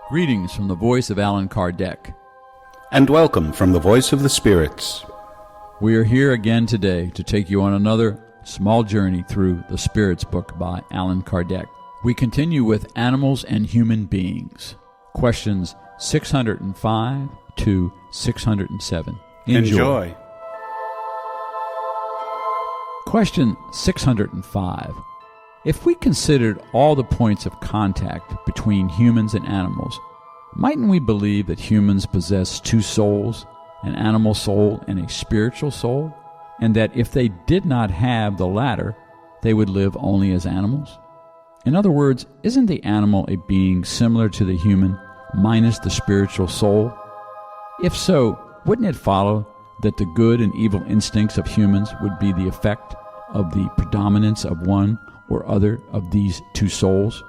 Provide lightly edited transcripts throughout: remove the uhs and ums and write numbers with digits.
Greetings from the voice of Allan Kardec. And welcome from the voice of the spirits. We are here again today to take you on another small journey through the Spirits book by Allan Kardec. We continue with Animals and Human Beings, questions 605 to 607. Enjoy. Question 605. If we considered all the points of contact between humans and animals, mightn't we believe that humans possess two souls, an animal soul and a spiritual soul, and that if they did not have the latter, they would live only as animals? In other words, isn't the animal a being similar to the human, minus the spiritual soul? If so, wouldn't it follow that the good and evil instincts of humans would be the effect of the predominance of one or other of these two souls?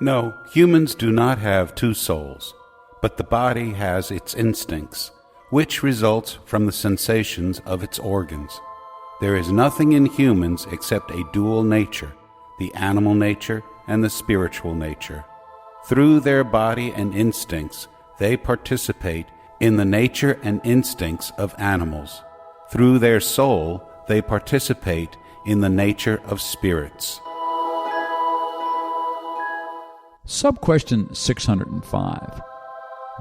No, humans do not have two souls, but the body has its instincts, which results from the sensations of its organs. There is nothing in humans except a dual nature, the animal nature and the spiritual nature. Through their body and instincts, they participate in the nature and instincts of animals. Through their soul, they participate in the nature of spirits. Sub-question 605.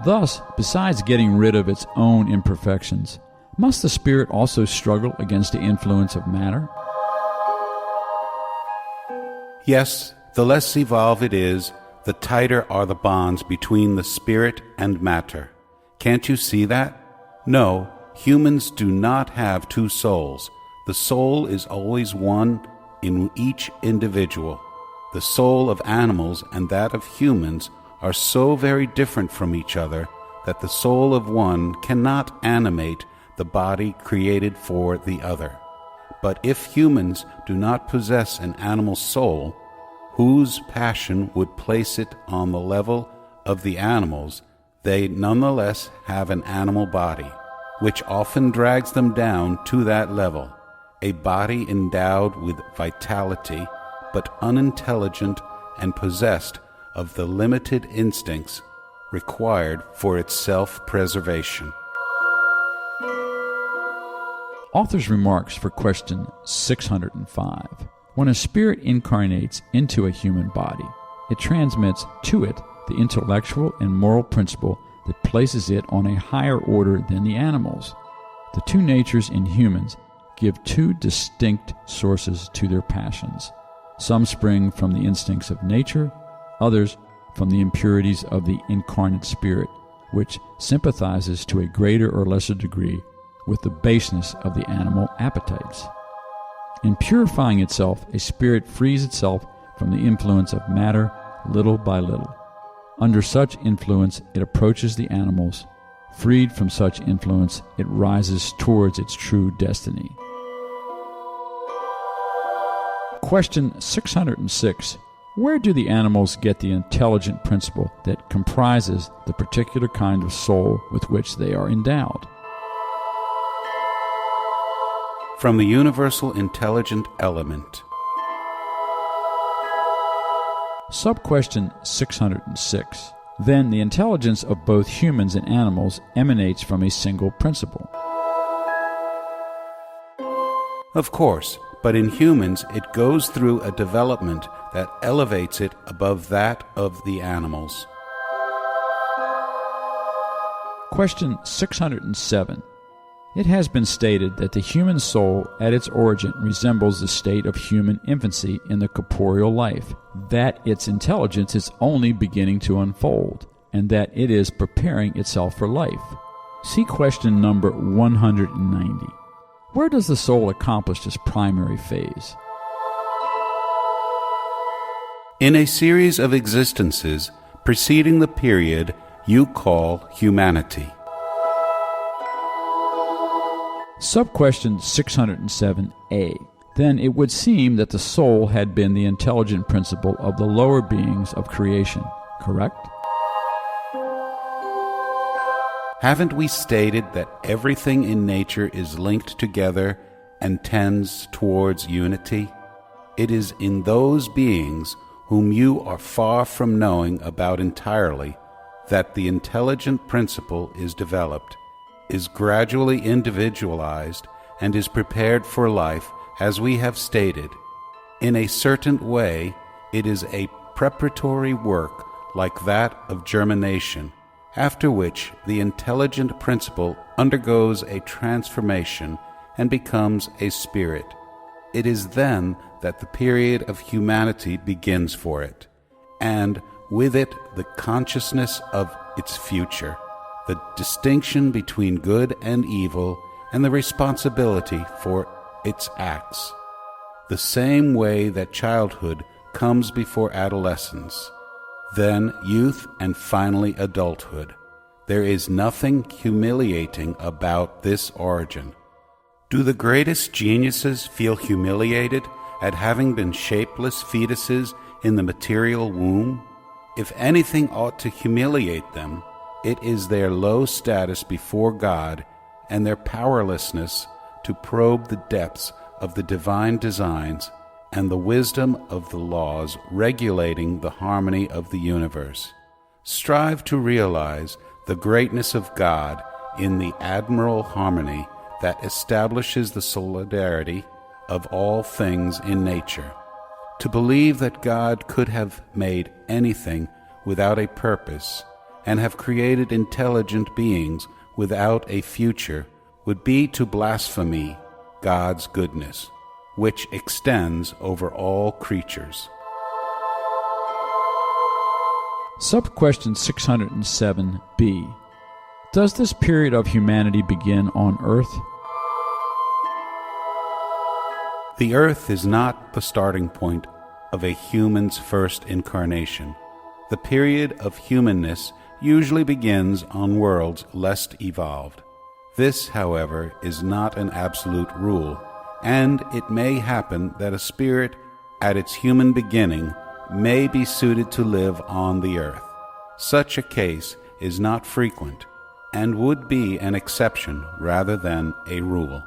Thus, besides getting rid of its own imperfections, must the spirit also struggle against the influence of matter? Yes, the less evolved it is, the tighter are the bonds between the spirit and matter. Can't you see that? No, humans do not have two souls. The soul is always one in each individual. The soul of animals and that of humans are so very different from each other that the soul of one cannot animate the body created for the other. But if humans do not possess an animal soul, whose passion would place it on the level of the animals, they nonetheless have an animal body, which often drags them down to that level. A body endowed with vitality, but unintelligent and possessed of the limited instincts required for its self-preservation. Author's remarks for question 605. When a spirit incarnates into a human body, it transmits to it the intellectual and moral principle that places it on a higher order than the animals. The two natures in humans give two distinct sources to their passions. Some spring from the instincts of nature, others from the impurities of the incarnate spirit, which sympathizes to a greater or lesser degree with the baseness of the animal appetites. In purifying itself, a spirit frees itself from the influence of matter little by little. Under such influence, it approaches the animals. Freed from such influence, it rises towards its true destiny. Question 606. Where do the animals get the intelligent principle that comprises the particular kind of soul with which they are endowed? From the universal intelligent element. Sub-question 606. Then the intelligence of both humans and animals emanates from a single principle. Of course, but in humans it goes through a development that elevates it above that of the animals. Question 607. It has been stated that the human soul at its origin resembles the state of human infancy in the corporeal life, that its intelligence is only beginning to unfold, and that it is preparing itself for life. See question number 190. Where does the soul accomplish this primary phase? In a series of existences preceding the period you call humanity. Sub-question 607a. Then it would seem that the soul had been the intelligent principle of the lower beings of creation, correct? Haven't we stated that everything in nature is linked together and tends towards unity? It is in those beings whom you are far from knowing about entirely, that the intelligent principle is developed, is gradually individualized, and is prepared for life, as we have stated. In a certain way, it is a preparatory work like that of germination, after which the intelligent principle undergoes a transformation and becomes a spirit. It is then that the period of humanity begins for it, and with it the consciousness of its future, the distinction between good and evil, and the responsibility for its acts. The same way that childhood comes before adolescence, then youth, and finally adulthood. There is nothing humiliating about this origin. Do the greatest geniuses feel humiliated at having been shapeless fetuses in the material womb? If anything ought to humiliate them, it is their low status before God and their powerlessness to probe the depths of the divine designs and the wisdom of the laws regulating the harmony of the universe. Strive to realize the greatness of God in the admirable harmony that establishes the solidarity of all things in nature. To believe that God could have made anything without a purpose and have created intelligent beings without a future would be to blaspheme God's goodness, which extends over all creatures. Sub-question 607b. Does this period of humanity begin on Earth? The earth is not the starting point of a human's first incarnation. The period of humanness usually begins on worlds less evolved. This, however, is not an absolute rule, and it may happen that a spirit at its human beginning may be suited to live on the earth. Such a case is not frequent, and would be an exception rather than a rule.